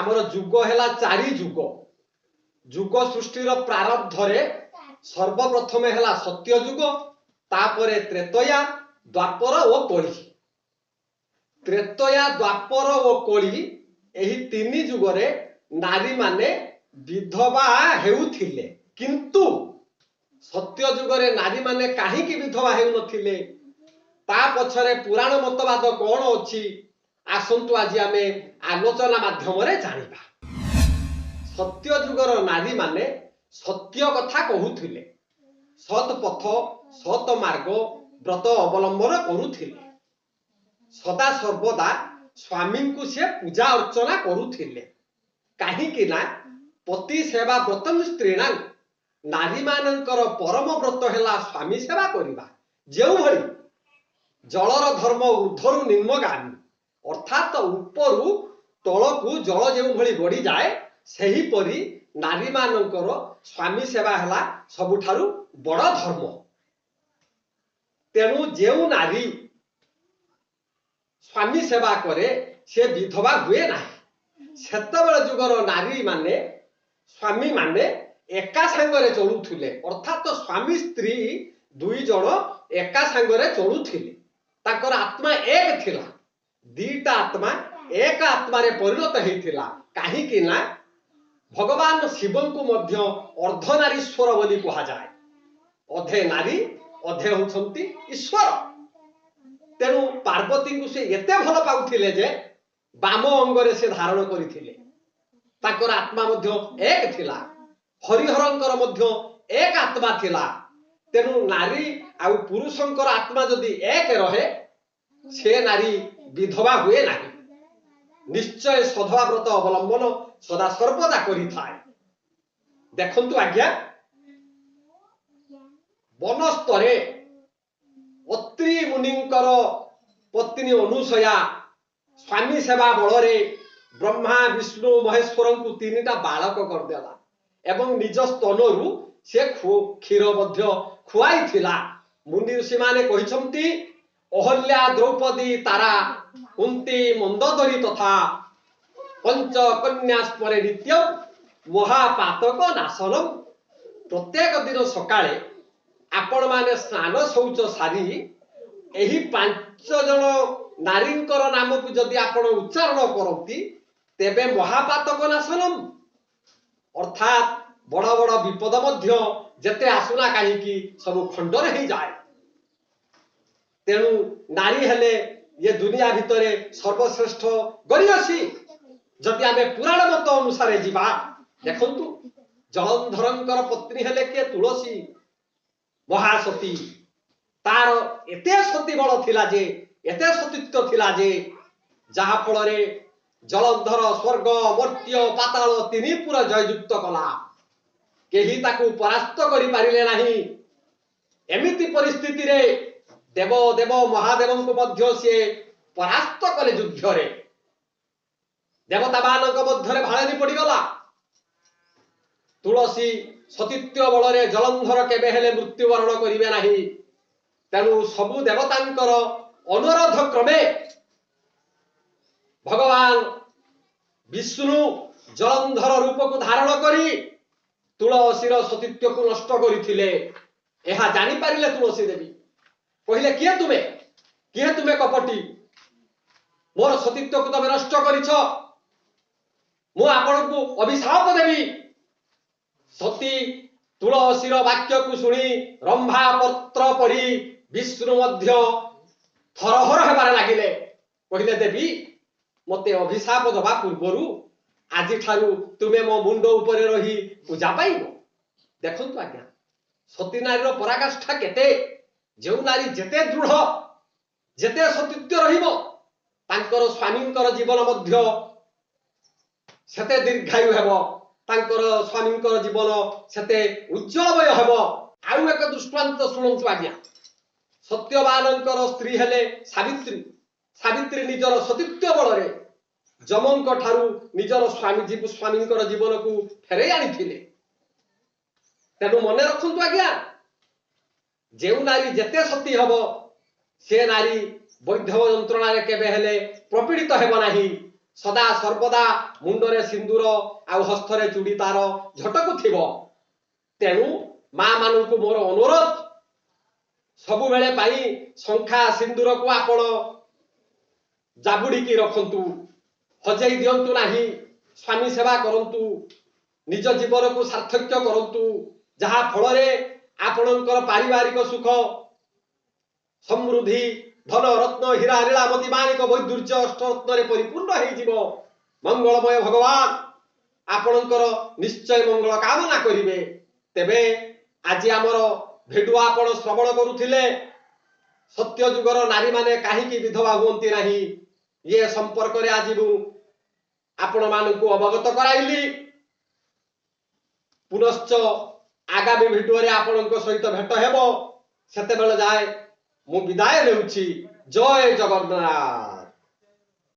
आमर जुग है 4 जुग जुग सृष्टिर प्रारब्धरे सर्वप्रथम है सत्य जुग तापरे त्रेतया द्वापर और कली। त्रेतया द्वापर और कली एही 3 जुगरे नारी माने विधवा हेउथिले किंतु सत्य जुगरे नारी माने काहीकि विधवा हेउ नथिले ता पछरे पुराण मतवाद कौन अछि आसंतु आज आमे आलोचना माध्यम रे जानिबा। सत्य जुगर नारी माने सत्य कथा कहूथिले सत पथ सत मार्ग व्रत अवलंबन करुथिले सदा सर्वदा स्वामी को से पूजा अर्चना करुथिले काहीकि ना पति सेवा व्रत स्त्रीणा नारी मानकर परम व्रत है स्वामी सेवा करवा जो भली जलर धर्म ऊर्धरु निम्नगामी अर्थात उपरु तलकू जल जो भली बढ़ी जाए सही परी नारी मानकर स्वामी सेवा है सबुठारु बड़ धर्म। तेणु जो नारी स्वामी सेवा करे से विधवा हुए ना। सेतबेले जुगर नारी माने स्वामी माने एका सांगरे चलुथिले अर्थात स्वामी स्त्री 2 जण एका सांगरे चलुथिले ताकर आत्मा एक थिला दीटा आत्मा एक आत्मा रे परिणत हेतिला काहीकि ना भगवान शिवन को मध्य अर्धनारीश्वर बोली कहा जाए अधे नारी अधे होछंती ईश्वर। तेणु पार्वती को से एते भल पाउथिले जे बाम अंगरे से धारण करिथिले ताकर आत्मा मध्य एक थिला हरिहरंकर मध्य एक आत्मा थिला। तेणु नारी आउ पुरुषंकर आत्मा जदि एक रहे से नारी विधवा हुए नाही निश्चय सधवा व्रत अवलंबन सदा सर्वदा करि थाए। देखंतु आज्ञा वनस्तरे अत्रि मुनिंकर पत्नी अनुसया स्वामी सेवा बलरे ब्रह्मा विष्णु महेश्वर को 3टा बालक करदेला एवं निज स्तनरु से क्षीर मध्य खुआई थिला। मुनि ऋषि माने कहिसंती अहल्या द्रौपदी तारा कुंती मंदोदरी तथा पंच कन्या स्मरे नित्यम महापातक नाशनम। प्रत्येक दिन सकाळे आपण माने स्नान शौच सारी एही 5 जन नारींकर नाम को जदि आपण उच्चारण करती तेबे महापातक नाशनम अर्थात बड़ बड़ विपद मध्य जेते आसुना काहीकि सब खंडर ही जाए। तेणु नारी हेले ये दुनिया भितरे सर्वश्रेष्ठ गरियसी जदि आमे पुराण मत अनुसारे जीवा। देखंतु जलंधरंकर पत्नी हेले के तुलसी महासती तार एते सती बल थिला जे एते सतीत्व थिला जे जहा फल रे जलंधर स्वर्ग मर्त्य पाताल 3 पुरा जययुक्त कला केही ताकू परास्त करि पारिले नाही। एमिति परिस्थिति रे देव देव महादेव को मध्य से परास्त कले युद्ध रे देवता मानक मध्य भाळनी पड़गला। तुलसी सतीत्व बल रे जलंधर केबे हेले मृत्युवरण करिवे नाही। तेणु सबु देवतांकर अनुरोध क्रमे भगवान विष्णु जलंधर रूप को धारण करी तुलसीर सतीत्व को नष्ट करथिले। एहा जानि पारिले तुलसी देवी कहले किए तुमे कपटी मोर सतीत्व को तमे नष्ट करिछ मु आपण को अभिशाप देवी। सती तुलसीर वाक्य को सुनी रंभा पत्र पड़ी विष्णु मध्य थरहर हेबार लागिले कहले देवी मते अभिशाप दबा पूर्वरु आज ठारू तुमे मो मुंड उपरे रही पूजा पाइबो। देखंतु आज्ञा सती नारीर पराकाष्ठा केते जो नारी जेते दृढ़ जेते सतीत्व रहिबो तांकर स्वामींकर जीवन मध्य सेते दीर्घायु हेबो तांकर स्वामींकर जीवन सेते उज्जवलमय हेबो। आउ एक दृष्टांत सुनंतु आज्ञा सत्यवानंकर स्त्री हेले सावित्री। सावित्री निजर सतीत्व बल रे जमंक ठारू निजर स्वामींकर जीवन को फेरे आनिथिले। तेणु मने रखंतु आज्ञा जेउ नारी जेते सती हबो से नारी वैधव यंत्रणा रे केबे हेले प्रपीड़ित हेबो नाही। ସଦା ସର୍ବଦା ମୁଣ୍ଡରେ ସିନ୍ଦୁର ଆଉ ହସ୍ତରେ ଚୁଡ଼ି ତାର ଝଟକୁଥିବ। ତେଣୁ ମା ମାନଙ୍କୁ ମୋର ଅନୁରୋଧ, ସବୁବେଳେ ପାଇଁ ଶଙ୍ଖା ସିନ୍ଦୁରକୁ ଆପଣ ଜାବୁଡ଼ିକି ରଖନ୍ତୁ, ହଜେଇ ଦିଅନ୍ତୁ ନାହିଁ। ସ୍ୱାମୀ ସେବା କରନ୍ତୁ, ନିଜ ଜୀବନକୁ ସାର୍ଥକ୍ୟ କରନ୍ତୁ, ଯାହା ଫଳରେ ଆପଣଙ୍କର ପାରିବାରିକ ସୁଖ ସମୃଦ୍ଧି ଧନ ରତ୍ନ ହୀରା ନୀଳାମତି ମାଣିକ ବୈଦୁର୍ଯ୍ୟ ଅଷ୍ଟରତ୍ନରେ ପରିପୂର୍ଣ୍ଣ ହେଇଯିବ। ମଙ୍ଗଳମୟ ଭଗବାନ ଆପଣଙ୍କର ନିଶ୍ଚୟ ମଙ୍ଗଳ କାମନା କରିବେ। ତେବେ ଆଜି ଆମର ଭିଡିଓ ଆପଣ ଶ୍ରବଣ କରୁଥିଲେ, ସତ୍ୟ ଯୁଗର ନାରୀମାନେ କାହିଁକି ବିଧବା ହୁଅନ୍ତି ନାହିଁ, ଇଏ ସମ୍ପର୍କରେ ଆଜି ମୁଁ ଆପଣମାନଙ୍କୁ ଅବଗତ କରାଇଲି। ପୁନଶ୍ଚ ଆଗାମୀ ଭିଡିଓରେ ଆପଣଙ୍କ ସହିତ ଭେଟ ହେବ। ସେତେବେଳେ ଯାଏ ମୁଁ ବିଦାୟ ନେଉଛି। ଜୟ ଜଗନ୍ନାଥ।